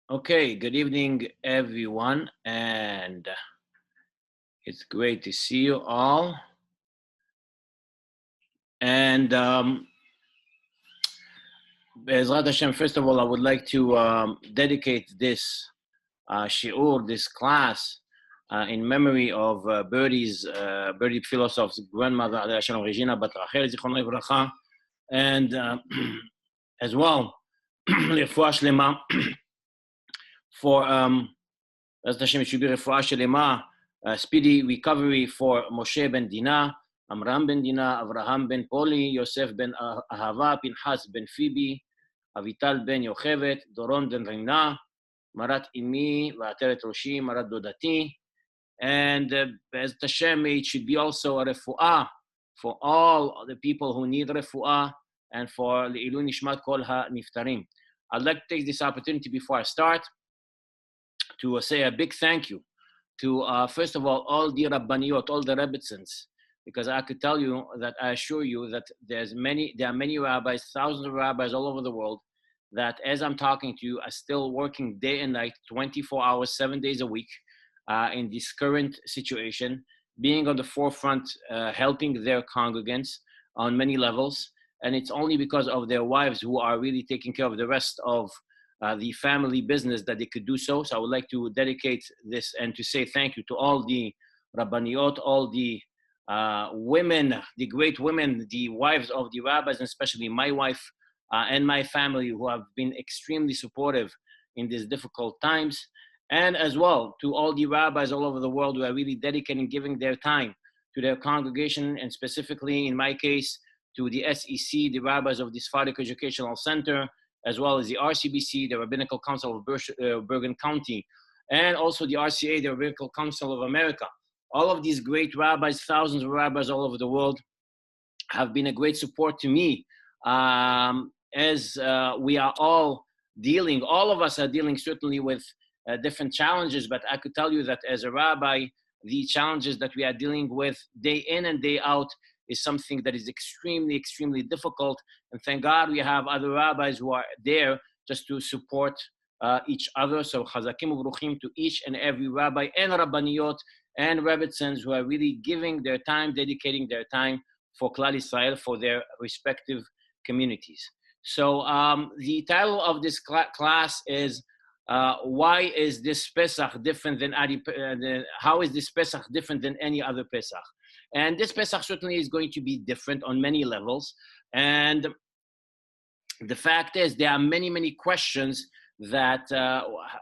Okay, good evening, everyone, and it's great to see you all. And Bezrat Hashem, first of all, I would like to dedicate this shiur, this class, in memory of Birdie Philosoph's grandmother, Hashem Regina Bat Rachel, Zichrono Livracha, and as well, Refuah Shlema for Bezrat Hashem, it should be Refuah Shlema, speedy recovery for Moshe ben Dinah, Amram ben Dinah, Avraham ben Poli, Yosef ben Ahava, Pinchas ben Phoebe, Avital ben Yochevet, Doron ben Rimna, Marat Imi, Va'ateret Roshi, Marat Dodati, and Be'ezrat Hashem, it should be also a refuah for all the people who need refuah and for Le'ilu Nishmat Kol HaNiftarim. I'd like to take this opportunity before I start to say a big thank you to, first of all the Rabbaniyot, all the Rebbitzins, because I could tell you that I assure you that there are many rabbis, thousands of rabbis all over the world that as I'm talking to you are still working day and night, 24 hours, 7 days a week in this current situation, being on the forefront, helping their congregants on many levels. And it's only because of their wives who are really taking care of the rest of the family business that they could do so. So I would like to dedicate this and to say thank you to all the Rabbaniyot, all the women, the great women, the wives of the rabbis, and especially my wife and my family who have been extremely supportive in these difficult times. And as well to all the rabbis all over the world who are really dedicating, giving their time to their congregation, and specifically in my case, to the SEC, the rabbis of the Sephardic Educational Center, as well as the RCBC, the Rabbinical Council of Bergen County, and also the RCA, the Rabbinical Council of America. All of these great rabbis, thousands of rabbis all over the world, have been a great support to me as we are all of us are dealing certainly with different challenges, but I could tell you that as a rabbi, the challenges that we are dealing with day in and day out is something that is extremely, extremely difficult. And thank God we have other rabbis who are there just to support each other. So chazakim ubruchim to each and every rabbi and rabbaniyot and rebbitzins who are really giving their time, dedicating their time for Klal Yisrael, for their respective communities. So the title of this class is why is this Pesach different than how is this Pesach different than any other Pesach? And this Pesach certainly is going to be different on many levels. And the fact is there are many, many questions that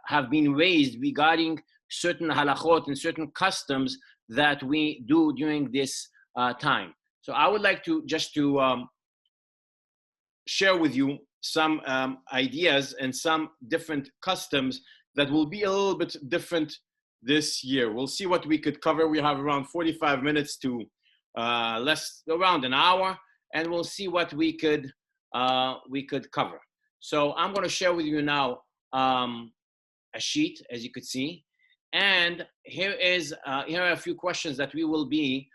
have been raised regarding certain halachot and certain customs that we do during this time. So I would like to just to share with you some ideas and some different customs that will be a little bit different this year. We'll see what we could cover. We have around 45 minutes to around an hour, and we'll see what we could cover. So I'm going to share with you now a sheet, as you could see, and here are a few questions that we will be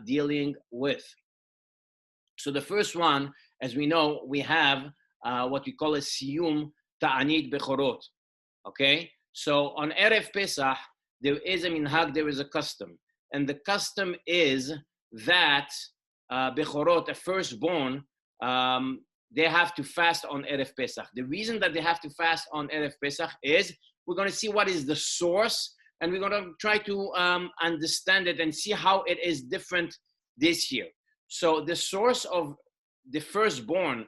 dealing with. So the first one, as we know, we have what we call a siyum ta'anit bechorot. Okay, so on Erev Pesach, there is a minhag, there is a custom. And the custom is that bechorot, a firstborn, they have to fast on Erev Pesach. The reason that they have to fast on Erev Pesach is we're going to see what is the source, and we're going to try to understand it and see how it is different this year. So the source of the firstborn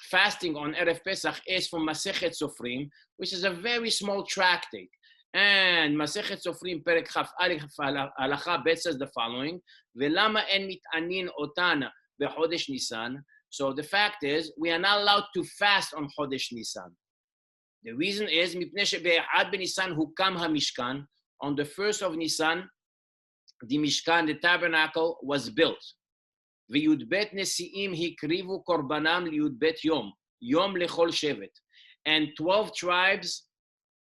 fasting on Erev Pesach is from Masechet Sofrim, which is a very small tractate. And Masechet Sofrim Perek Chaf Alef Halacha Bet says the following: Velama en mitanin otana bechodesh Nisan. So the fact is, we are not allowed to fast on Chodesh Nisan. The reason is Mipnei shebe'ad b'Nisan hukam hamishkan. On the first of Nisan, the Mishkan, the tabernacle, was built. V'yudbet nesiim hikrivu korbanam liyudbet yom lechol shevet. And 12 tribes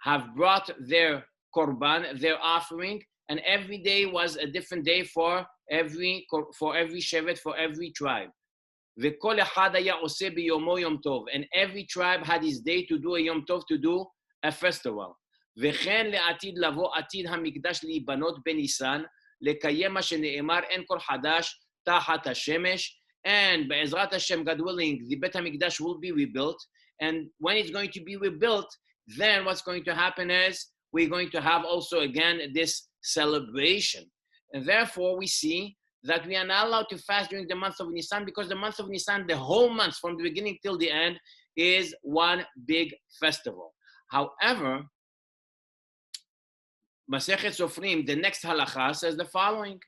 have brought their korban, their offering, and every day was a different day for every shevet, for every tribe. V'kol echad haya oseh biyomo yom tov, and every tribe had his day to do a yom tov, to do a festival. וכן לעתיד לבוא עתיד המקדש להיבנות בניסן, לקיים מה שנאמר אין כל חדש תחת השמש, and בעזרת Hashem, God willing, the Bet HaMikdash will be rebuilt, and when it's going to be rebuilt, then what's going to happen is we're going to have also again this celebration. And therefore we see that we are not allowed to fast during the month of Nisan, because the month of Nisan, the whole month from the beginning till the end, is one big festival. However, Masechet Sofrim, the next halacha, says the following: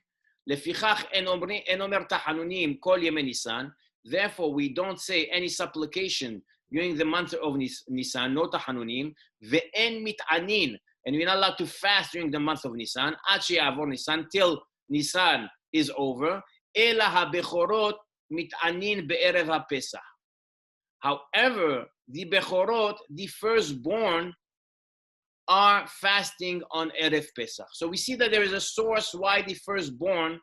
לפיכך אין אומר תחנונים כל ימי ניסן. Therefore, we don't say any supplication during the month of Nisan, no tahanunim, ve'en mit'anin, and we're not allowed to fast during the month of Nisan, עד שיעבור Nisan, till Nisan is over, אלא הבכורות מתענין בערב הפסח. However, the bechorot, the firstborn, are fasting on Erev Pesach. So we see that there is a source why the firstborn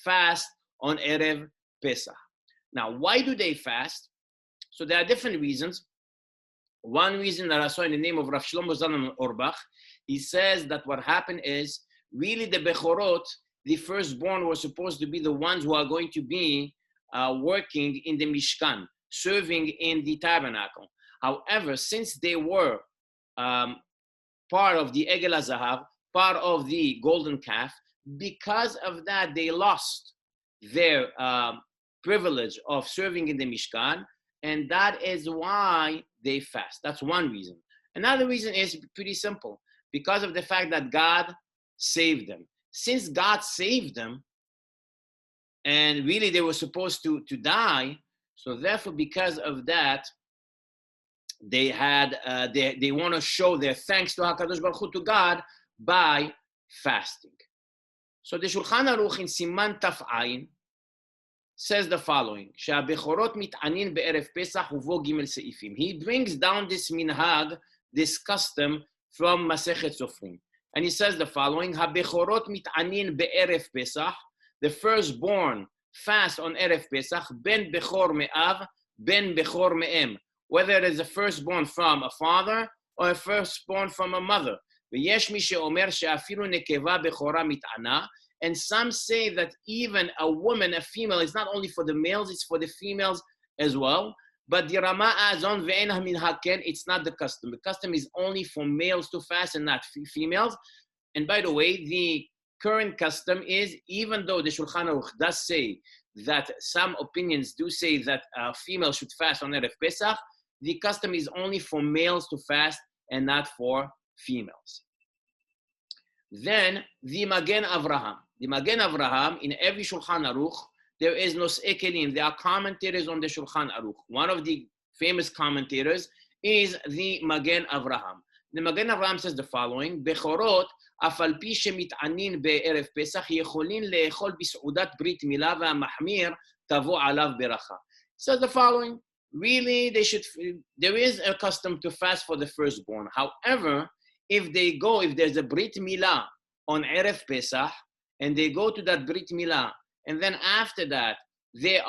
fast on Erev Pesach. Now, why do they fast? So there are different reasons. One reason that I saw in the name of Rav Shlomo Zalman Auerbach, he says that what happened is, really the Bechorot, the firstborn, were supposed to be the ones who are going to be working in the Mishkan, serving in the tabernacle. However, since they were part of the Egel HaZahav, part of the golden calf, because of that, they lost their privilege of serving in the Mishkan, and that is why they fast. That's one reason. Another reason is pretty simple, because of the fact that God saved them. Since God saved them, and really they were supposed to die, so therefore because of that, they want to show their thanks to HaKadosh Baruch Hu, to God, by fasting. So the Shulchan Aruch in Siman Taf Ayin says the following: שהבכורות מתענין בערב פסח ובו ג' סעיפים. He brings down this minhag, this custom, from Masechet Sofrim. And he says the following: הבכורות מתענין בערב פסח, the firstborn fast on Erev Pesach, ben bechor me'av, ben bechor me'em, whether it is a firstborn from a father or a firstborn from a mother. ויש מי שאומר שאפילו נקבה בכורה מתענה, and some say that even a woman, a female, is not only for the males, it's for the females as well. But the Rama Azon ve'en minhag ken, it's not the custom. The custom is only for males to fast and not females. And by the way, the current custom is, even though the Shulchan Aruch does say that some opinions do say that females should fast on Erev Pesach, the custom is only for males to fast and not for females. Then the Magen Avraham. The Magen Avraham, in every Shulchan Aruch, there is Nos'ei Kelim. There are commentators on the Shulchan Aruch. One of the famous commentators is the Magen Avraham. The Magen Avraham says the following: Bechorot, אף על פי שמתענין בערב פסח, יכולים לאכול בסעודת ברית מילה והמחמיר תבוא עליו ברכה. So the following: really, there is a custom to fast for the firstborn. However, if there's a Brit Milah on Erev Pesach, and they go to that Brit Milah, and then after that, they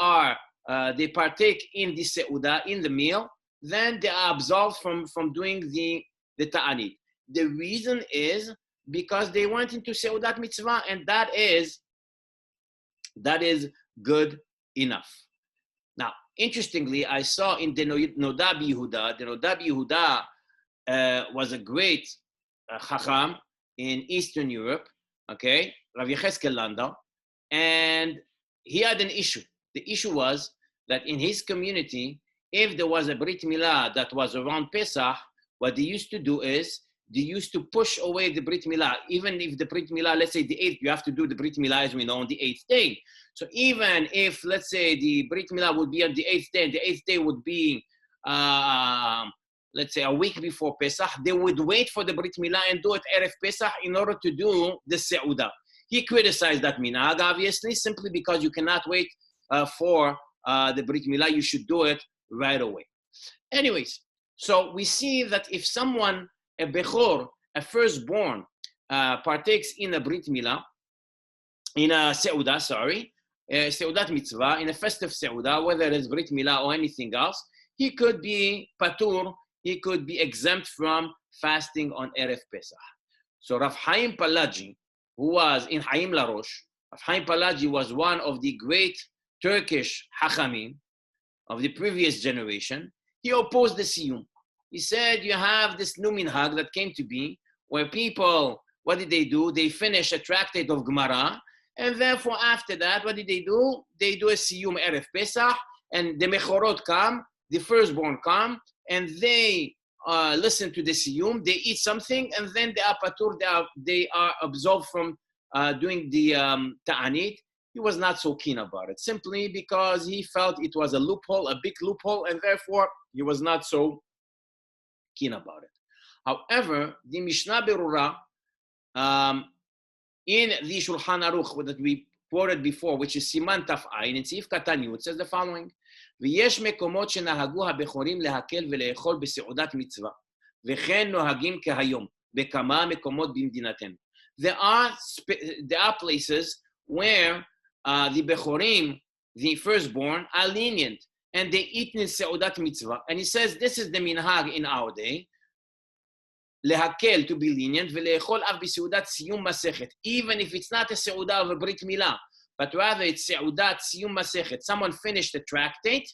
partake in the Seudah, in the meal, then they are absolved from doing the Ta'anit. The reason is because they went into Seudat Mitzvah, and that is good enough. Now, interestingly, I saw in the Noda Yehuda was a great Chacham in Eastern Europe, okay, Rav Yecheskel Landau, and he had an issue. The issue was that in his community, if there was a Brit Milah that was around Pesach, what they used to do is they used to push away the Brit Milah. Even if the Brit Milah, let's say the 8th, you have to do the Brit Milah, as we know, on the 8th day. So even if, let's say, the Brit Milah would be on the 8th day, and the 8th day would be, let's say, a week before Pesach, they would wait for the Brit Milah and do it Erev Pesach in order to do the Seudah. He criticized that minhag, obviously, simply because you cannot wait for the Brit Milah. You should do it right away. Anyways, so we see that if someone, a Bechor, a firstborn, partakes in a Brit Milah, in a Seudah, Seudat Mitzvah, in a festive Seudah, whether it's Brit Milah or anything else, he could be patur, he could be exempt from fasting on Erev Pesach. So Rav Chaim Palagi, who was in Chaim Larosh, Rav Chaim Palagi was one of the great Turkish Hachamim of the previous generation. He opposed the Siyum. He said, you have this new minhag that came to be, where people, what did they do? They finish a tractate of Gemara, and therefore after that, what did they do? They do a Siyum Erev Pesach, and the Mechorot come, the firstborn come, and they listen to the Siyum, they eat something, and then they are patur, they are absolved from doing the Ta'anit. He was not so keen about it, simply because he felt it was a loophole, a big loophole, and therefore he was not so keen about it. However, the Mishnah Berurah in the Shulchan Aruch that we quoted before, which is Siman Taf Ayin, in Sif Katan Yud, says the following: ויש מקומות שנהגו הבכורים להקל ולאכול בסעודת מצווה, וכן נוהגים כהיום, בכמה מקומות במדינתנו. There are places where the bechorim, the firstborn, are lenient, and they eat in seudat mitzvah. And he says this is the minhag in our day, lehakel, to be lenient, ולאכול אף בסעודת סיום מסכת, even if it's not a seudah of a brit milah, but rather it's seudat siyum masechet. Someone finished the tractate,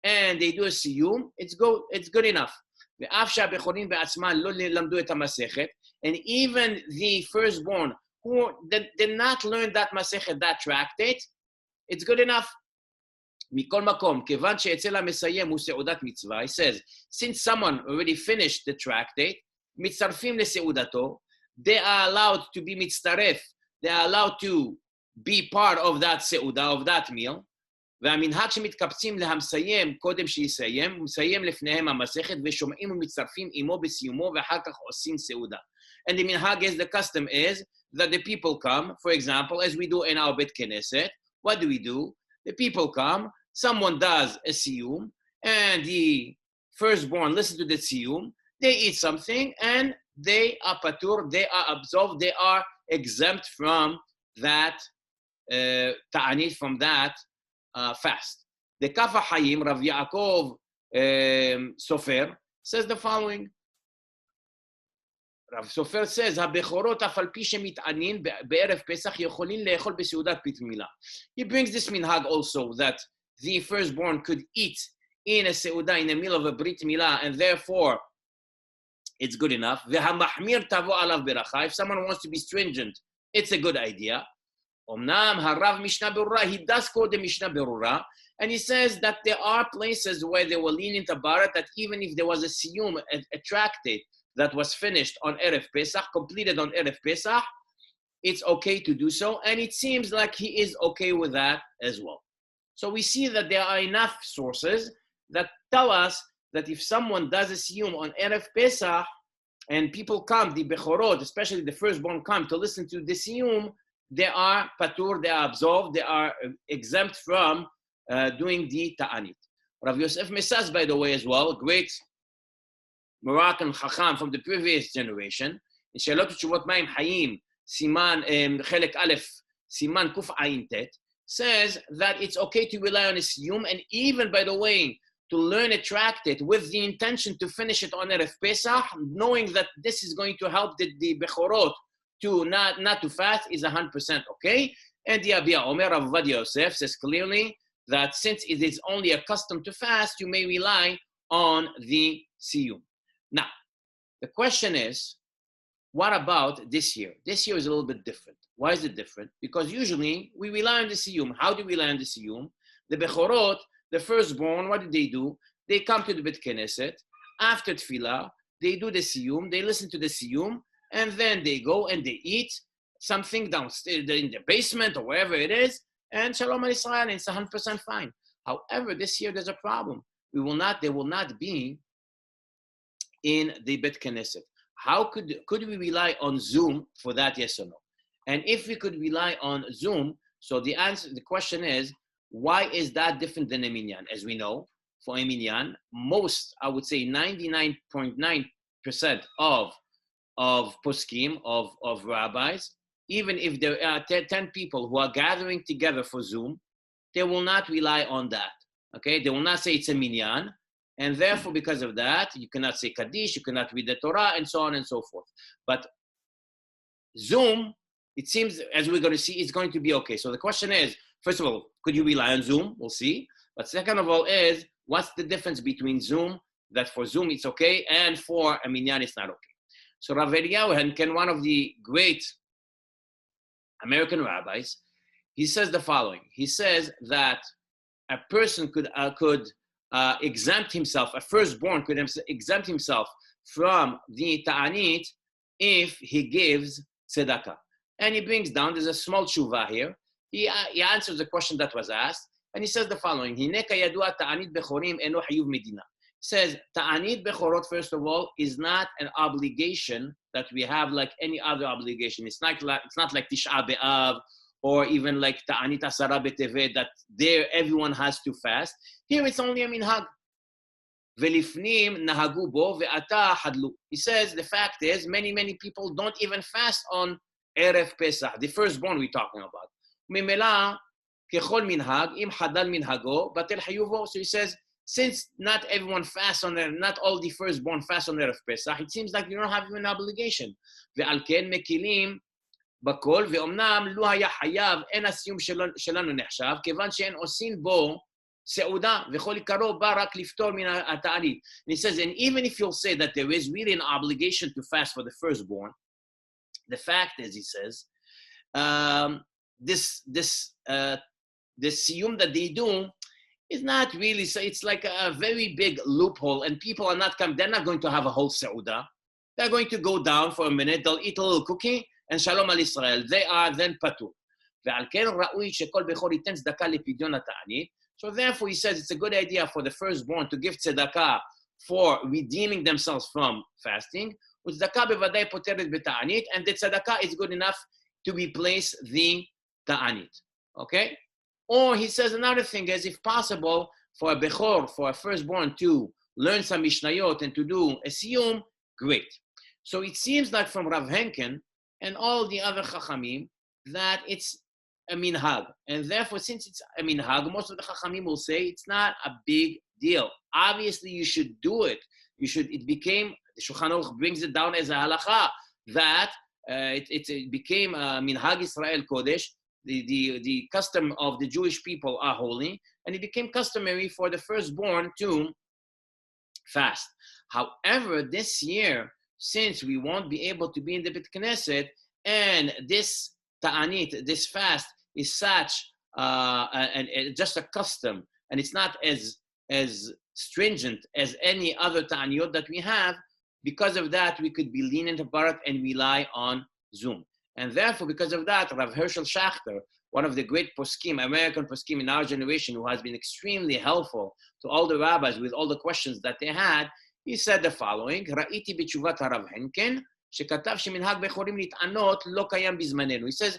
and they do a siyum, it's good enough. ואף שהבכורים בעצמם לא למדו את המסכת, and even the firstborn who did not learn that masechet, that tractate, it's good enough. מכל מקום, כיוון שאצל המסיים הוא סעודת מצווה, he says, since someone already finished the tractate, מצטרפים לסעודתו, they are allowed to be מצטרף, they are allowed to be part of that סעודה, of that meal, והמנהג שמתקבצים להמסיים קודם שיסיים, הוא מסיים לפניהם המסכת, ושומעים ומצטרפים עמו בסיומו, ואחר כך עושים סעודה. And the minhag is, the custom is, that the people come, for example, as we do in our Bet Knesset, what do? The people come, someone does a siyum, and the firstborn listen to the siyum, they eat something, and they are patur, they are absolved, they are exempt from that ta'anit, from that fast. The Kaf HaChaim, Rav Yaakov Sofer, says the following. Rav Sofer says, הבכורות אף על פי שמתענין בערב פסח יכולים לאכול בסעודת פית מילה. He brings this minhag also, that the firstborn could eat in a seudah, in the meal of a brit milah, and therefore it's good enough. והמחמיר תבוא עליו ברכה. If someone wants to be stringent, it's a good idea. אמנם הרב משנה ברורה, he does quote the Mishnah Berurah, and he says that there are places where they were lenient about it, that even if there was a siyum, a tractate that was finished on Erev Pesach, completed on Erev Pesach, it's okay to do so, and it seems like he is okay with that as well. So we see that there are enough sources that tell us that if someone does a siyum on Erev Pesach, and people come, the bechorot, especially the firstborn, come to listen to the siyum, they are patur, they are absolved, they are exempt from doing the ta'anit. Rav Yosef Mesas, by the way, as well, great Moroccan Chacham from the previous generation, in Shalot Tshuvot Mayim Hayim, Siman Chelek Aleph, Siman Kuf Ayin Tet, says that it's okay to rely on a siyum, and even, by the way, to learn a tractate with the intention to finish it on Erev Pesach, knowing that this is going to help the bechorot to not to fast, is 100% okay. And the Abia Omer Rav Ovadia Yosef says clearly that since it is only a custom to fast, you may rely on the siyum. Now, the question is, what about this year? This year is a little bit different. Why is it different? Because usually we rely on the siyum. How do we rely on the siyum? The bechorot, the firstborn, what do? They come to the Bet Knesset. After tefillah, they do the siyum, they listen to the siyum, and then they go and they eat something downstairs in the basement or wherever it is, and Shalom al Israel, and it's 100% fine. However, this year there's a problem. They will not be in the Bet Knesset. How could we rely on Zoom for that, yes or no? And if we could rely on Zoom, so the question is, why is that different than a minyan? As we know, for a minyan, most, I would say 99.9% of poskim, of rabbis, even if there are 10 people who are gathering together for Zoom, they will not rely on that. Okay, they will not say it's a minyan, And therefore, because of that, you cannot say Kaddish, you cannot read the Torah, and so on and so forth. But Zoom, it seems, as we're going to see, it's going to be okay. So the question is, first of all, could you rely on Zoom? We'll see. But second of all is, what's the difference between Zoom, that for Zoom it's okay, and for a minyan it's not okay? So Rav Eliyahu Henkin, one of the great American rabbis, he says the following. He says that a person could exempt himself, a firstborn could exempt himself from the ta'anit if he gives tzedakah. And he brings down, there's a small tshuva here. He answers the question that was asked, and he says the following. He says, ta'anit bechorot, first of all, is not an obligation that we have like any other obligation. It's not like Tisha B'Av, or even like ta'anit asara b'tevet, that there everyone has to fast. Here it's only a minhag. Velifnim nahagu bo ve'ata hadlu. He says the fact is many people don't even fast on Erev Pesach, the firstborn we're talking about. Mimela kechol minhag im hadal minhago batel hayuvo. So he says, since not everyone fasts on there, not all the firstborn fast on Erev Pesach, it seems like you don't have an obligation. Ve'al ken mekilim בכל, ואומנם לא היה חייב, אין הסיום שלנו נחשב, כיוון שאין עושים בו סעודה, וכל עיקרו בא רק לפתור מן התענית. And he says, and even if you'll say that there is really an obligation to fast for the firstborn, the fact is, he says, this siyum that they do is not really, so it's like a very big loophole, and people are not they're not going to have a whole sa'udah. They're going to go down for a minute, they'll eat a little cookie, and Shalom al Israel, they are then patur. So therefore he says it's a good idea for the firstborn to give tzedakah for redeeming themselves from fasting. And the tzedakah is good enough to replace the ta'anit. Okay? Or he says another thing is, if possible, for a bechor, for a firstborn to learn some mishnayot and to do a siyum, great. So it seems like from Rav Henkin and all the other chachamim that it's a minhag. And therefore, since it's a minhag, most of the chachamim will say it's not a big deal. Obviously, you should do it. It became, the Shulchan Aruch brings it down as a halacha, that it became a minhag Israel Kodesh. The custom of the Jewish people are holy, and it became customary for the firstborn to fast. However, this year, since we won't be able to be in the Beit Knesset, and this ta'anit, this fast, is such and just a custom, and it's not as stringent as any other ta'aniyot that we have, because of that, we could be lenient about it and rely on Zoom. And therefore, because of that, Rav Hershel Schachter, one of the great poskim, American poskim in our generation, who has been extremely helpful to all the rabbis with all the questions that they had, he said the following, ראיתי בתשובת הרב הנקן, שכתב שמנהג בכורים להתענות לא קיים בזמננו. He says,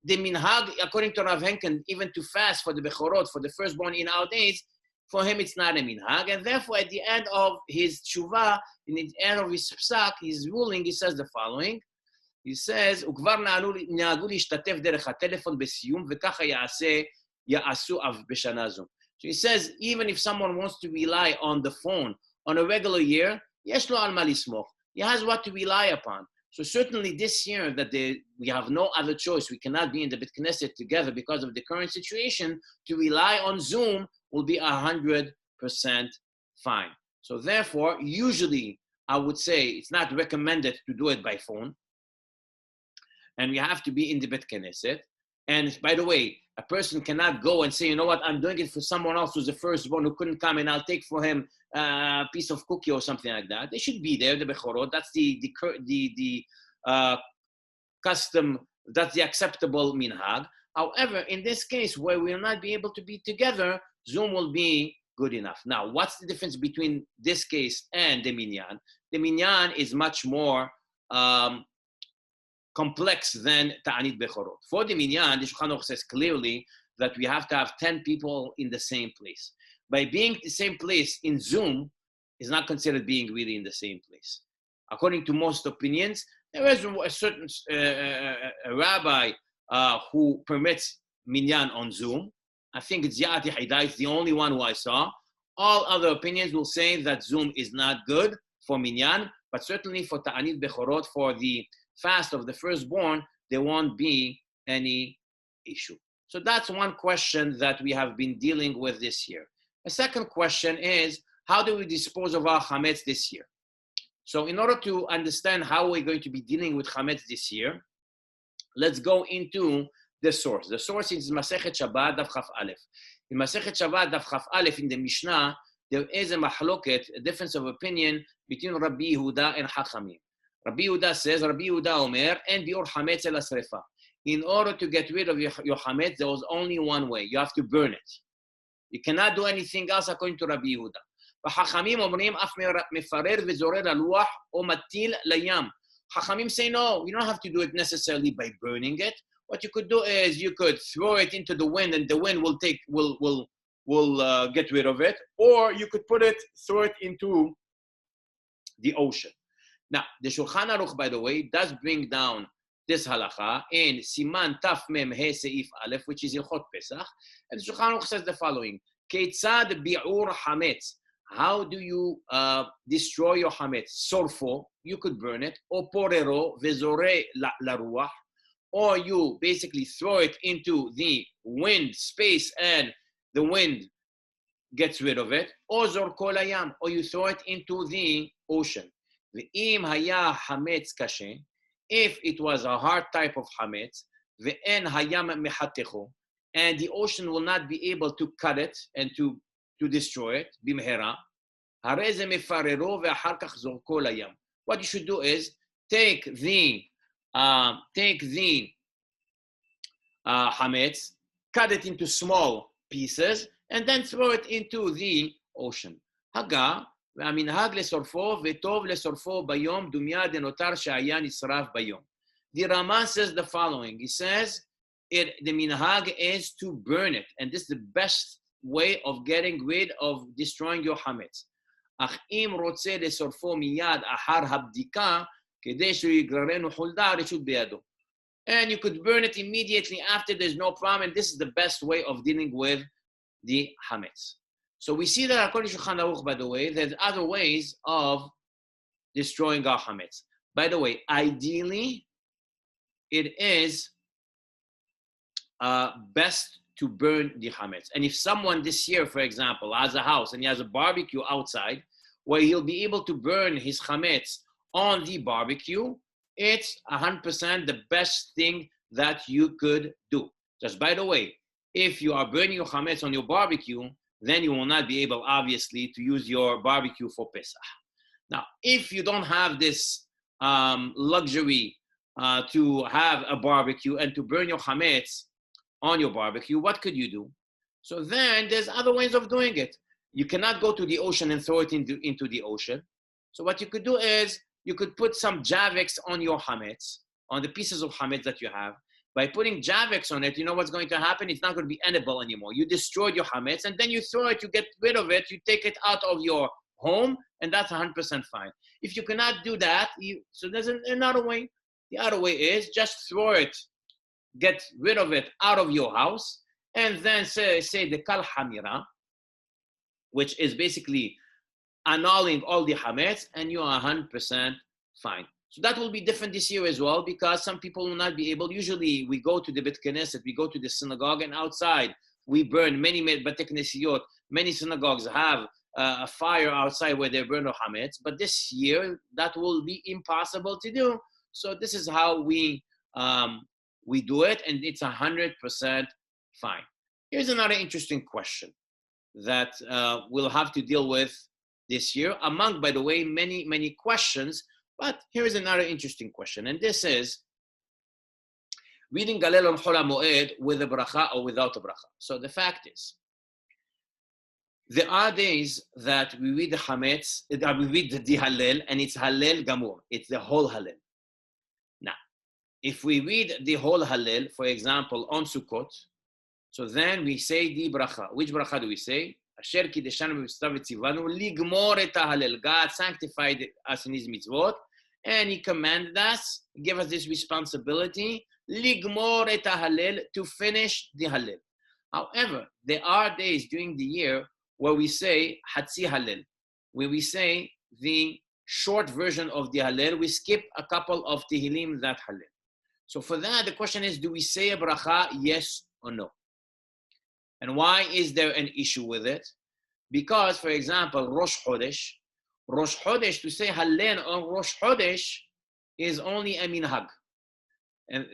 the minhag, according to Rav Henkin, even to fast for the bechorot, for the firstborn in our days, for him it's not a minhag. And therefore, at the end of his tshuva, in the end of his psak, his ruling, he says the following. He says, וכבר נהגו להשתתף דרך הטלפון בסיום, וככה יעשו אף בשנה זו. So he says, even if someone wants to rely on the phone on a regular year, יש לו על מה לסמוך. He has what to rely upon. So certainly this year that we have no other choice, we cannot be in the Beit Knesset together because of the current situation, to rely on Zoom will be 100% fine. So therefore, usually I would say it's not recommended to do it by phone, and we have to be in the Beit Knesset. And by the way, a person cannot go and say, you know what, I'm doing it for someone else who's the firstborn who couldn't come, and I'll take for him a piece of cookie or something like that. They should be there, the bechorot. That's the custom, that's the acceptable minhag. However, in this case, where we will not be able to be together, Zoom will be good enough. Now, what's the difference between this case and the minyan? The minyan is much more complex than ta'anit bechorot. For the minyan, the Shulchan Aruch says clearly that we have to have 10 people in the same place. By being the same place in Zoom is not considered being really in the same place. According to most opinions, there is a certain rabbi who permits minyan on Zoom. I think it's Ya'ati Haidai, it's the only one who I saw. All other opinions will say that Zoom is not good for Minyan, but certainly for Ta'anit Bechorot, for the fast of the firstborn, there won't be any issue. So that's one question that we have been dealing with this year. The second question is, how do we dispose of our chametz this year? So in order to understand how we're going to be dealing with chametz this year, let's go into the source. The source is Masechet Shabbat Daf Chaf Aleph. In Masechet Shabbat Daf Chaf Aleph in the Mishnah, there is a mahloket, a difference of opinion between Rabbi Yehuda and Chachamim. Rabbi Yehuda says, Rabbi Yehuda Omer, and biur chametz el asrefa. In order to get rid of your chametz, there was only one way. You have to burn it. You cannot do anything else according to Rabbi Yehuda. וחכמים אומרים, אף מפרר וזורר הלוח או מטיל לים. Chachamim say, no, you don't have to do it necessarily by burning it. What you could do is you could throw it into the wind and the wind will get rid of it. Or you could throw it into the ocean. Now, the Shulchan Aruch, by the way, does bring down this halacha in Siman Taf Mem He Seif Aleph, which is in Chot Pesach. And the Shulchan Aruch says the following, Keitzad bi'ur hametz. How do you destroy your hametz? Sorfo, you could burn it, or porero, vezore la ruach, or you basically throw it into the wind space and the wind gets rid of it, or zorko layam, or you throw it into the ocean. Ve'im haya hametz kashe, if it was a hard type of hametz, ve'en hayam mehatecho, and the ocean will not be able to cut it and to destroy it, bimhera. What you should do is take the hametz, cut it into small pieces, and then throw it into the ocean. והמנהג לשורפו וטוב לשורפו ביום דומיה דנותר שהיה נשרף ביום. The Rama says the following. He says the minhag is to burn it, and this is the best way of getting rid of destroying your hametz. אך אם רוצה לשורפו מיד אחר הבדיקה כדי שהוא יגררנו חולדה רשות בידו. And you could burn it immediately after, there's no problem, and this is the best way of dealing with the hametz. So we see that according to Shulchan Aruch, by the way, there's other ways of destroying our hametz. By the way, ideally, it is best to burn the hametz. And if someone this year, for example, has a house and he has a barbecue outside where he'll be able to burn his hametz on the barbecue, it's 100% the best thing that you could do. Just by the way, if you are burning your hametz on your barbecue, then you will not be able, obviously, to use your barbecue for Pesach. Now, if you don't have this luxury to have a barbecue and to burn your hametz on your barbecue, what could you do? So then there's other ways of doing it. You cannot go to the ocean and throw it into the ocean. So what you could do is you could put some Javex on your hametz, on the pieces of hametz that you have. By putting Javex on it, you know what's going to happen? It's not going to be edible anymore. You destroyed your hametz, and then you throw it, you get rid of it, you take it out of your home, and that's 100% fine. If you cannot do that, so there's another way. The other way is just throw it, get rid of it out of your house, and then say the kal hamira, which is basically annulling all the hametz, and you are 100% fine. So that will be different this year as well, because some people will not be able. Usually we go to the Bet Knesset, we go to the synagogue, and outside we burn many Bate Knessiyot. Many synagogues have a fire outside where they burn the hametz, but this year that will be impossible to do. So this is how we do it, and it's 100% fine. Here's another interesting question that we'll have to deal with this year, among, by the way, many questions. But here is another interesting question, and this is reading Galel on Chol HaMoed with a bracha or without a bracha. So the fact is, there are days that we read the Hametz, we read the Hallel, and it's Hallel Gamur. It's the whole Hallel. Now, if we read the whole Hallel, for example, on Sukkot, so then we say the bracha. Which bracha do we say? Asher kideshanu b'mitzvah v'tzivanu ligmor et hallel. God sanctified us in His mitzvot, and He commanded us, gave us this responsibility, ligmor et hallel, to finish the hallel. However, there are days during the year where we say Hatzi Hallel, where we say the short version of the Hallel. We skip a couple of Tehillim that Hallel. So for that, the question is, do we say a bracha, yes or no? And why is there an issue with it? Because, for example, Rosh Chodesh, to say Hallel on Rosh Chodesh is only a minhag. And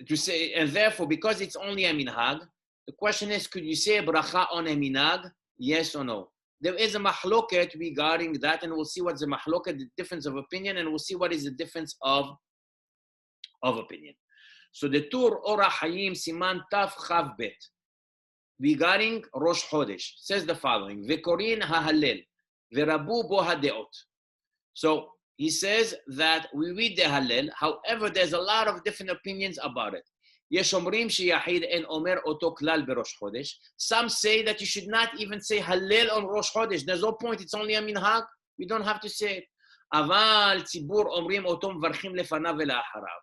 therefore, because it's only a minhag, the question is, could you say a bracha on a minhag, yes or no? There is a mahloket regarding that, and we'll see what's the mahloket, the difference of opinion, and we'll see what is the difference of opinion. So the Tur Ora Hayim Siman Taf Chav Bet, regarding Rosh Chodesh, says the following: Vekorin ha'Hallel, verabu bo hadeot. So he says that we read the Hallel, however, there's a lot of different opinions about it. Yesh omrim sheyachid en omer oto klal berosh chodesh. Some say that you should not even say Hallel on Rosh Chodesh. There's no point, it's only a minhag. We don't have to say it. Aval tzibur omrim oto mvarchim lefanav ve'la'acharav.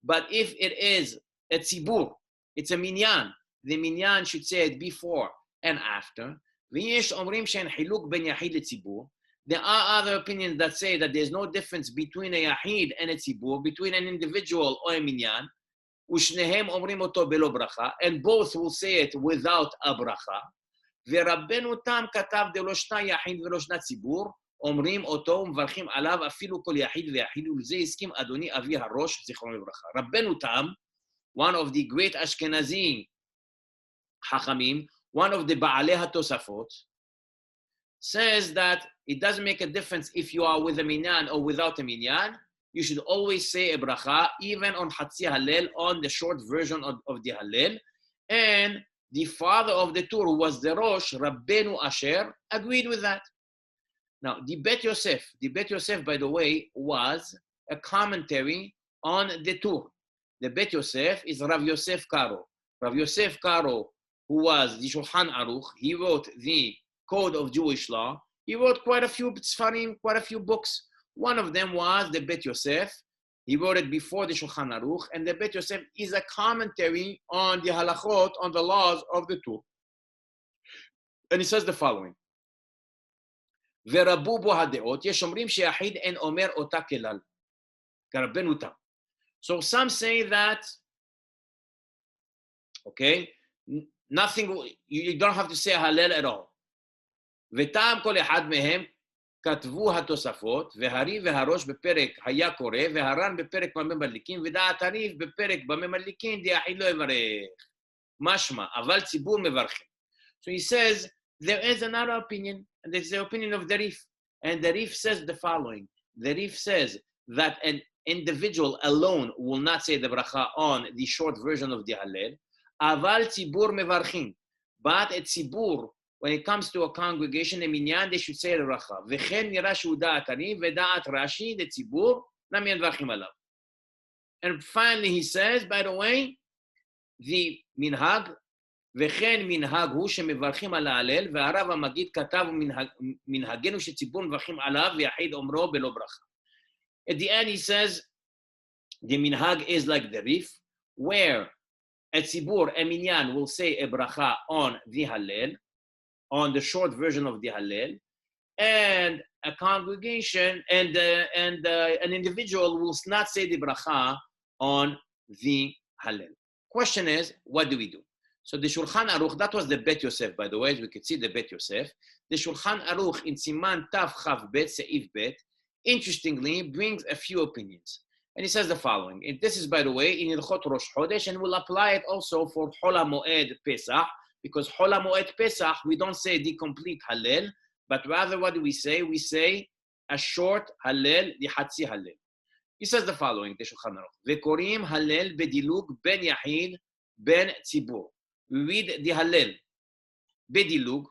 But if it is a tzibur, it's a minyan, the minyan should say it before and after. V'yesh omrim she'en hiluk ben yachid letzibur. There are other opinions that say that there's no difference between a yachid and a tzibur, between an individual or a minyan. Ushnehem omrim oto belo bracha, and both will say it without a bracha. V'Rabbenu tam katav de lo shna yachid v'lo shna tzibur, omrim oto umvarchim alav afilu kol yachid v'yachid, ulze yiskim adoni avi harosh zichron lebracha. Rabbenu tam, one of the great Ashkenazi Hachamim, one of the Baalei HaTosafot, says that it doesn't make a difference if you are with a minyan or without a minyan. You should always say a bracha, even on Hatzi Hallel, on the short version of the Hallel. And the father of the Tur, who was the Rosh, Rabbeinu Asher, agreed with that. Now, the Bet Yosef, by the way, was a commentary on the Tur. The Bet Yosef is Rav Yosef Karo. Rav Yosef Karo, who was the Shulchan Aruch, he wrote the Code of Jewish Law. He wrote quite a few tzfarim, quite a few books. One of them was the Bet Yosef. He wrote it before the Shulchan Aruch, and the Bet Yosef is a commentary on the halachot, on the laws of the Tur. And he says the following: Verabu bo hadeot, yesh omrim sheyachid en omer ota kelal, karabbenu tam. So some say that, okay, nothing, you don't have to say Hallel at all. וטעם כל אחד מהם כתבו התוספות, והרי והראש בפרק היה קורא, והר"ן בפרק במה מדליקים, ודעת הרי"ף בפרק במה מדליקים, דיחיד לא יברך. משמע, אבל ציבור מברכים. So he says, there is another opinion, and it's the opinion of the Rif. And the Rif says the following. The Rif says that an individual alone will not say the bracha on the short version of the Hallel, אבל ציבור מברכים. But a tzibur, when it comes to a congregation, a minyan, they should say the bracha. V'chen nira shu da'at ani v'da'at Rashi, the tzibur, nam yadvarchim alav. And finally he says, by the way, the minhag, v'chen minhag hu shemevarchim ala halel, v'arav ha'magid katav minhagenu shetzibur mevarchim alav v'yachid omro belo bracha. At the end he says, the minhag is like the Rif, where a tzibur, a minyan, will say a bracha on the Hallel, on the short version of the Hallel, and a congregation and an individual will not say the bracha on the Hallel. Question is, what do we do? So the Shulchan Aruch, that was the Bet Yosef, by the way, as we could see the Bet Yosef. The Shulchan Aruch in Siman Tav Chav Bet Seif Bet, interestingly, brings a few opinions. And he says the following. And this is, by the way, in Ilchot Rosh Chodesh, and we'll apply it also for Chol HaMoed Pesach, because Chol HaMoed Pesach, we don't say the complete Hallel, but rather what do we say? We say a short Hallel, the Hatzi Hallel. He says the following, the Shulchan Aruch. Vekorim Hallel bedilug ben Yachid ben Tzibur. We read the Hallel bedilug,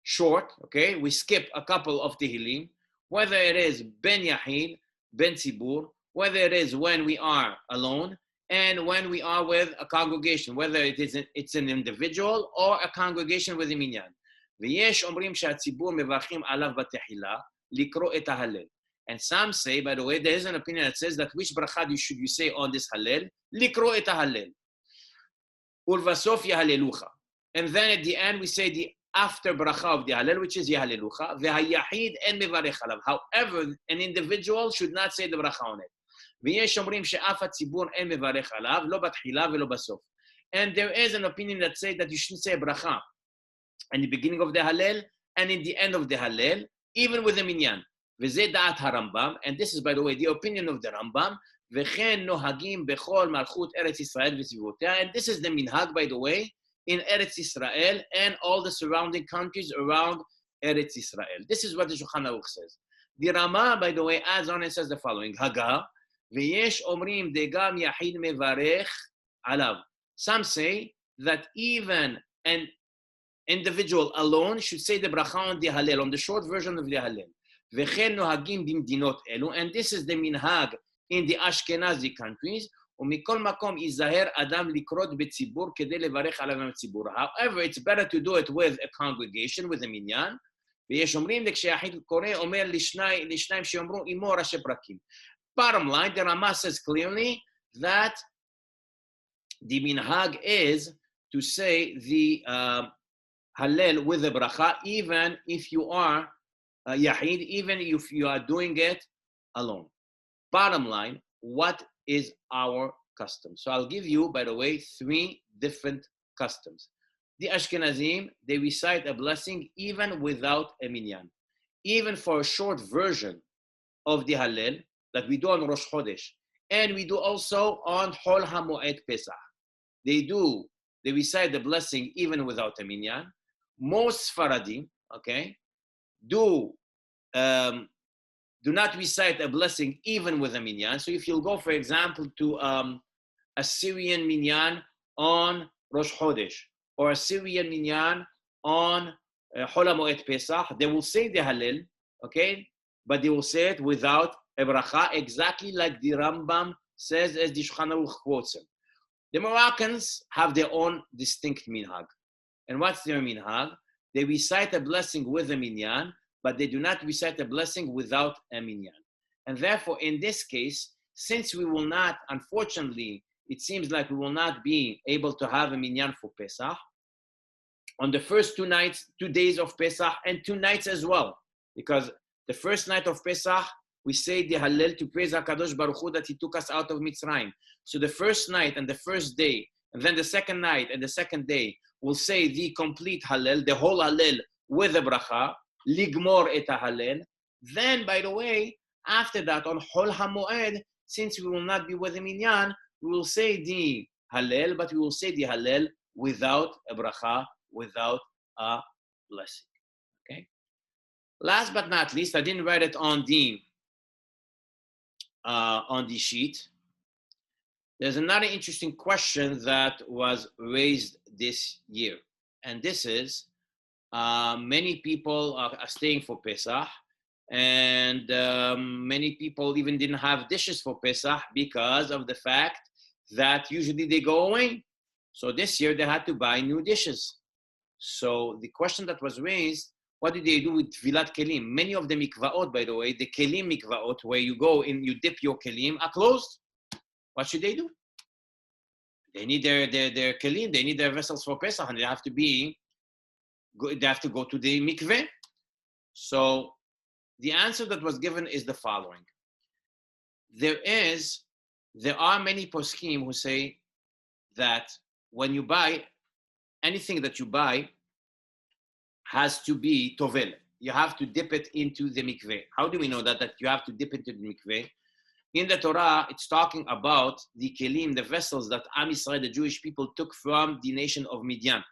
short, okay? We skip a couple of Tehillim, whether it is ben Yachid, ben Tzibur, whether it is when we are alone, and when we are with a congregation, whether it's an individual or a congregation with a minyan. ויש אומרים שהציבור מברכים עליו בתחילה לקרוא את ההלל. And some say, by the way, there is an opinion that says that which bracha should you say on this Hallel? לקרוא את ההלל. ולבסוף יהללוך. And then at the end we say the after bracha of the Hallel, which is Yahalelucha. V'hayachid en mevarech alav. However, an individual should not say the bracha on it. ויש אומרים שאף הציבור אין מברך עליו, לא בתחילה ולא בסוף. And there is an opinion that says that you shouldn't say bracha in the beginning of the Hallel and in the end of the Hallel, even with the minyan. וזה דעת הרמב"ם, and this is, by the way, the opinion of the Rambam, וכן נוהגים בכל מלכות ארץ ישראל וסביבותיה, and this is the minhag, by the way, in Eretz Israel and all the surrounding countries around Eretz Israel. This is what the Shulchan Aruch says. The Rama, by the way, adds on and says the following, Haga, ויש אומרים דגם יחיד מברך עליו. Some say that even an individual alone should say the bracha on the Hallel, on the short version of the Hallel. וכן נוהגים במדינות אלו, and this is the minhag in the Ashkenazi countries, ומכל מקום ייזהר אדם לקרות בציבור כדי לברך עליו מהציבור. However, it's better to do it with a congregation, with a minyan, ויש אומרים שכשיחיד קורא אומר לשניים שאומרו עמו ראשי פרקים. Bottom line, the Rama says clearly that the minhag is to say the Hallel with the bracha, even if you are Yahid, even if you are doing it alone. Bottom line, what is our custom? So I'll give you, by the way, 3 different customs. The Ashkenazim, they recite a blessing even without a minyan. Even for a short version of the Hallel that we do on Rosh Chodesh, and we do also on Chol HaMoed Pesach. They recite the blessing even without a minyan. Most Sfaradim, okay, do not recite a blessing even with a minyan. So if you'll go, for example, to a Syrian minyan on Rosh Chodesh, or a Syrian minyan on Chol HaMoed Pesach, they will say the Hallel, okay, but they will say it without a bracha, exactly like the Rambam says, as the Shulchan Aruch quotes him. The Moroccans have their own distinct minhag. And what's their minhag? They recite a blessing with a minyan, but they do not recite a blessing without a minyan. And therefore, in this case, since we will not, unfortunately, it seems like we will not be able to have a minyan for Pesach, on the first 2 days of Pesach, and 2 nights as well, because the first night of Pesach, we say the Hallel to praise HaKadosh Baruch Hu that he took us out of Mitzrayim. So the first night and the first day, and then the second night and the second day, we'll say the complete Hallel, the whole Hallel with the bracha, ligmor et Hallel. Then, by the way, after that, on Chol HaMoed, since we will not be with the minyan, we will say the Hallel, but we will say the Hallel without a bracha, without a blessing. Okay? Last but not least, I didn't write it on the sheet. There's another interesting question that was raised this year, and this is many people are staying for Pesach, and many people even didn't have dishes for Pesach because of the fact that usually they go away. So this year they had to buy new dishes. So the question that was raised, what do they do with Tvilat Kelim? Many of the mikvaot, by the way, the Kelim mikvaot, where you go and you dip your Kelim, are closed. What should they do? They need their Kelim, they need their vessels for Pesach, and they have to go to the mikveh. So the answer that was given is the following. There are many poskim who say that when you buy, anything that you buy has to be tovel. You have to dip it into the mikveh. How do we know that you have to dip into the mikveh? In the Torah, it's talking about the kelim, the vessels that Am Yisrael, the Jewish people, took from the nation of Midian.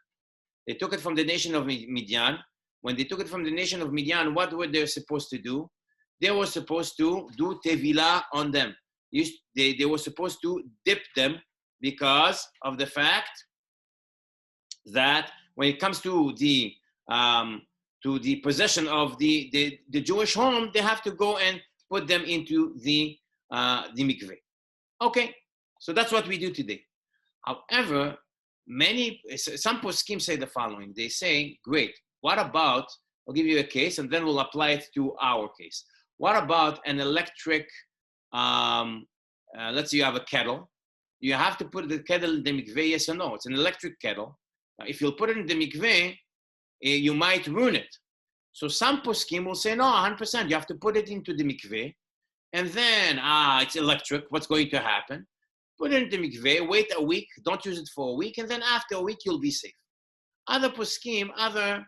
They took it from the nation of Midian. When they took it from the nation of Midian, what were they supposed to do? They were supposed to do tevilah on them. They were supposed to dip them because of the fact that when it comes to the possession of the Jewish home, they have to go and put them into the mikveh. Okay, so that's what we do today. However, some poskim say the following. They say, great, what about, I'll give you a case and then we'll apply it to our case. What about an electric, let's say you have a kettle. You have to put the kettle in the mikveh, yes or no? It's an electric kettle. Now, if you'll put it in the mikveh, you might ruin it. So some poskim will say, no, 100%, you have to put it into the mikveh, and then, it's electric, what's going to happen? Put it into the mikveh, wait a week, don't use it for a week, and then after a week, you'll be safe. Other poskim, other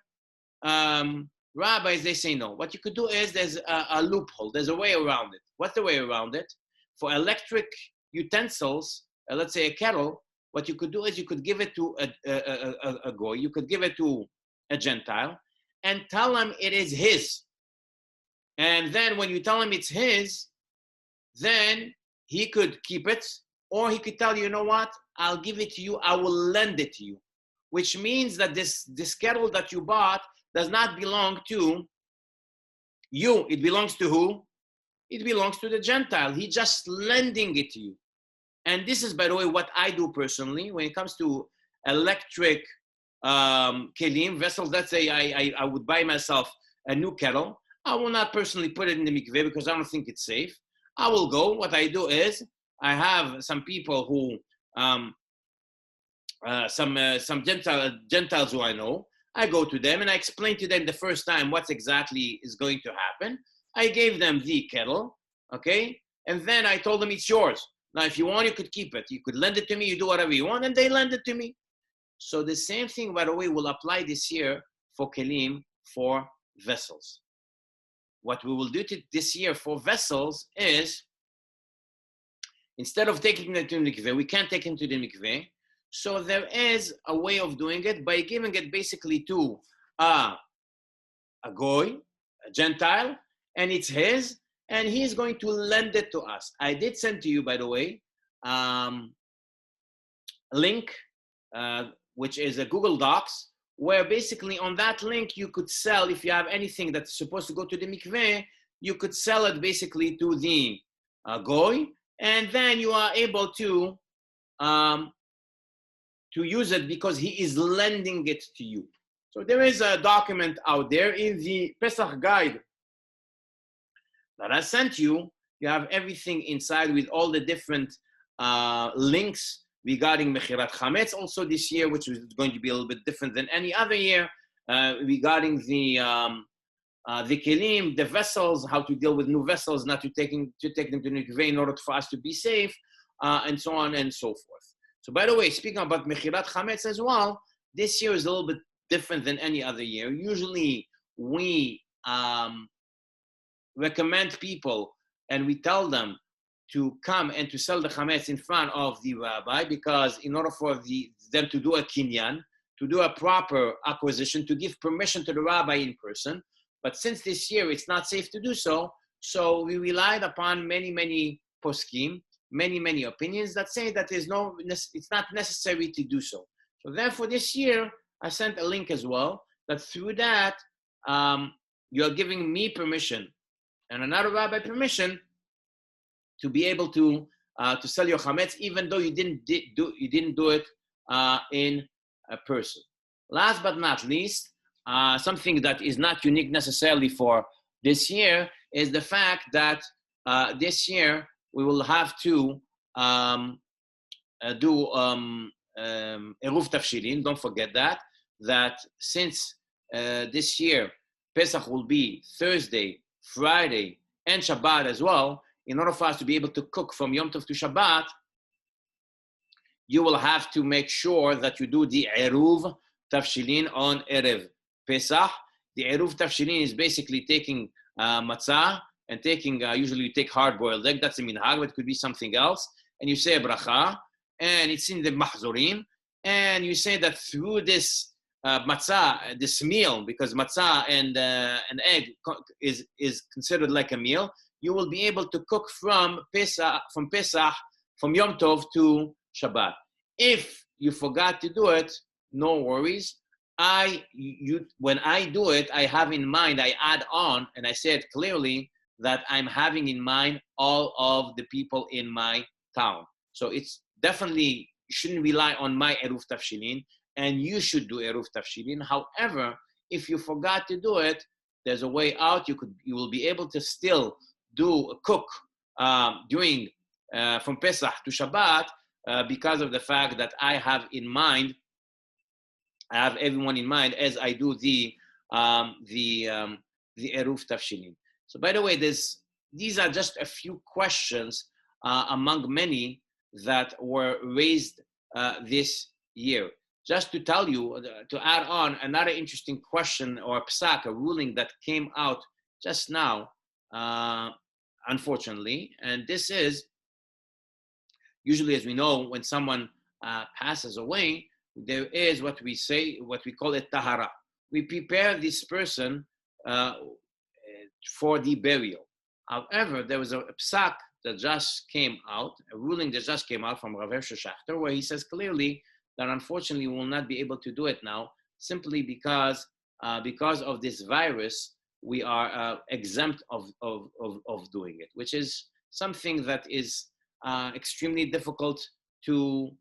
rabbis, they say no. What you could do is there's a loophole, there's a way around it. What's the way around it? For electric utensils, let's say a kettle, what you could do is you could give it to a goy, you could give it to a Gentile, and tell him it is his. And then when you tell him it's his, then he could keep it, or he could tell you, you know what, I'll give it to you, I will lend it to you. Which means that this kettle that you bought does not belong to you. It belongs to who? It belongs to the Gentile. He's just lending it to you. And this is, by the way, what I do personally when it comes to electric kelim, vessels. Let's say I would buy myself a new kettle. I will not personally put it in the mikveh because I don't think it's safe. I will go. What I do is I have some people who, some Gentiles who I know. I go to them and I explain to them the first time what exactly is going to happen. I gave them the kettle, okay? And then I told them it's yours. Now, if you want, you could keep it. You could lend it to me. You do whatever you want, and they lend it to me. So the same thing, by the way, will apply this year for kelim, for vessels. What we will do this year for vessels is, instead of taking it to the mikveh, we can't take it to the mikveh. So there is a way of doing it by giving it basically to a goy, a Gentile, and it's his, and he's going to lend it to us. I did send to you, by the way, a link, which is a Google Docs, where basically on that link you could sell, if you have anything that's supposed to go to the mikveh, you could sell it basically to the goy, and then you are able to use it because he is lending it to you. So there is a document out there in the Pesach guide that I sent you. You have everything inside with all the different links regarding Mechirat Chametz also this year, which is going to be a little bit different than any other year, regarding the kelim, the vessels, how to deal with new vessels, not to take them to mikveh in order for us to be safe, and so on and so forth. So by the way, speaking about Mechirat Chametz as well, this year is a little bit different than any other year. Usually we recommend people and we tell them to come and to sell the chametz in front of the rabbi, because in order for them to do a kinyan, to do a proper acquisition, to give permission to the rabbi in person. But since this year it's not safe to do so, so we relied upon many poskim, many opinions that say that it's not necessary to do so. So therefore this year I sent a link as well, that through that you're giving me permission and another rabbi permission to be able to sell your chametz, even though you didn't do it in a person. Last but not least, something that is not unique necessarily for this year is the fact that this year we will have to do Eruv Tafshilin. Don't forget that since this year Pesach will be Thursday, Friday, and Shabbat as well, in order for us to be able to cook from Yom Tov to Shabbat, you will have to make sure that you do the Eruv Tafshilin on Erev Pesach. The Eruv Tafshilin is basically taking matzah and taking, usually you take hard-boiled egg, that's a minhag, but it could be something else, and you say a bracha, and it's in the mahzurim, and you say that through this matzah, this meal, because matzah and an egg is considered like a meal, you will be able to cook from Pesach, from Yom Tov to Shabbat. If you forgot to do it, no worries. When I do it, I have in mind, I add on, and I said clearly that I'm having in mind all of the people in my town. So it's definitely, you shouldn't rely on my Eruv Tafshilin, and you should do Eruv Tafshilin. However, if you forgot to do it, there's a way out. You will be able to still cook during from Pesach to Shabbat because of the fact that I have in mind I have everyone in mind as I do the Eruv Tafshilin. So by the way, these are just a few questions among many that were raised this year. Just to tell you, to add on another interesting question or psak, a ruling that came out just now, unfortunately, and this is usually, as we know, when someone passes away, there is what we call it tahara. We prepare this person for the burial. However, there was a psak that just came out, a ruling that just came out from Rav Hershel Schachter, where he says clearly that unfortunately we will not be able to do it now, simply because of this virus, we are exempt of doing it, which is something that is extremely difficult to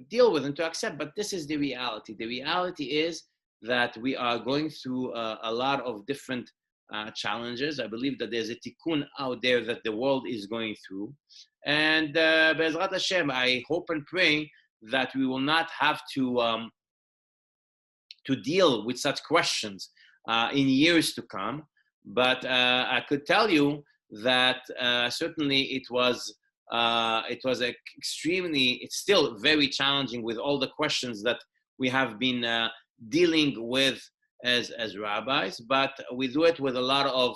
deal with and to accept. But this is the reality. The reality is that we are going through a lot of different challenges. I believe that there's a tikkun out there that the world is going through. And Be'ezrat Hashem, I hope and pray that we will not have to deal with such questions in years to come. But I could tell you that certainly it was it's still very challenging with all the questions that we have been dealing with as rabbis, but we do it with a lot of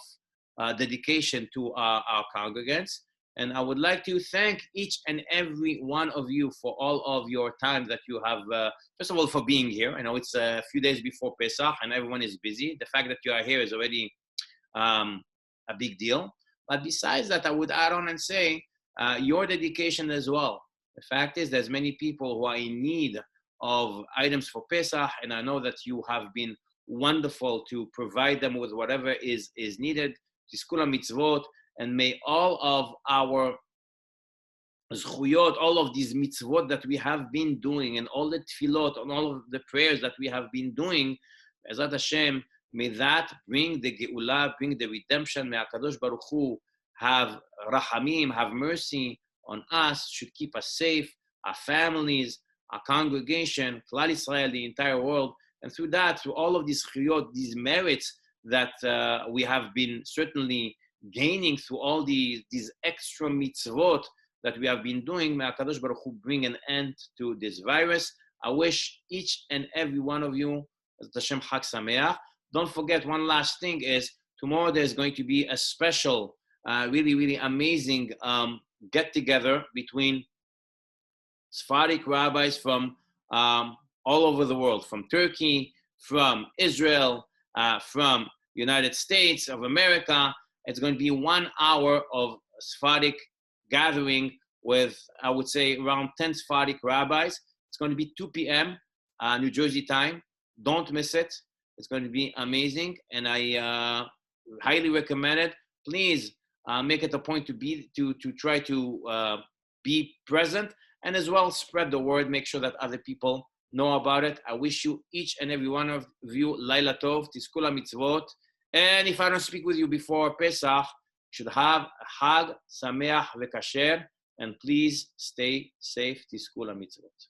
dedication to our congregants. And I would like to thank each and every one of you for all of your time that you have, first of all, for being here. I know it's a few days before Pesach and everyone is busy. The fact that you are here is already a big deal. But besides that, I would add on and say your dedication as well. The fact is there's many people who are in need of items for Pesach, and I know that you have been wonderful to provide them with whatever is needed. Tiskula mitzvot, and may all of our zchuyot, all of these mitzvot that we have been doing, and all the tefillot, and all of the prayers that we have been doing, Be'ezrat Hashem, may that bring the geula, bring the redemption. May HaKadosh Baruch Hu have rachamim, have mercy on us, should keep us safe, our families, our congregation, Klal Israel, the entire world. And through that, through all of these chiyot, these merits that we have been certainly gaining through all these extra mitzvot that we have been doing, may HaKadosh Baruch Hu bring an end to this virus. I wish each and every one of you, Hashem Chag Sameach. Don't forget, one last thing is, tomorrow there's going to be a special, really, really amazing get-together between Sephardic rabbis from all over the world, from Turkey, from Israel, from United States of America. It's going to be 1 hour of Sephardic gathering with, I would say, around 10 Sephardic rabbis. It's going to be 2 p.m. New Jersey time. Don't miss it. It's going to be amazing, and I highly recommend it. Please make it a point to try to be present, and as well spread the word. Make sure that other people know about it. I wish you, each and every one of you, Laila Tov, Tiskula Mitzvot. And if I don't speak with you before Pesach, you should have a Chag Sameach V'Kasher, and please stay safe. Tiskula Mitzvot.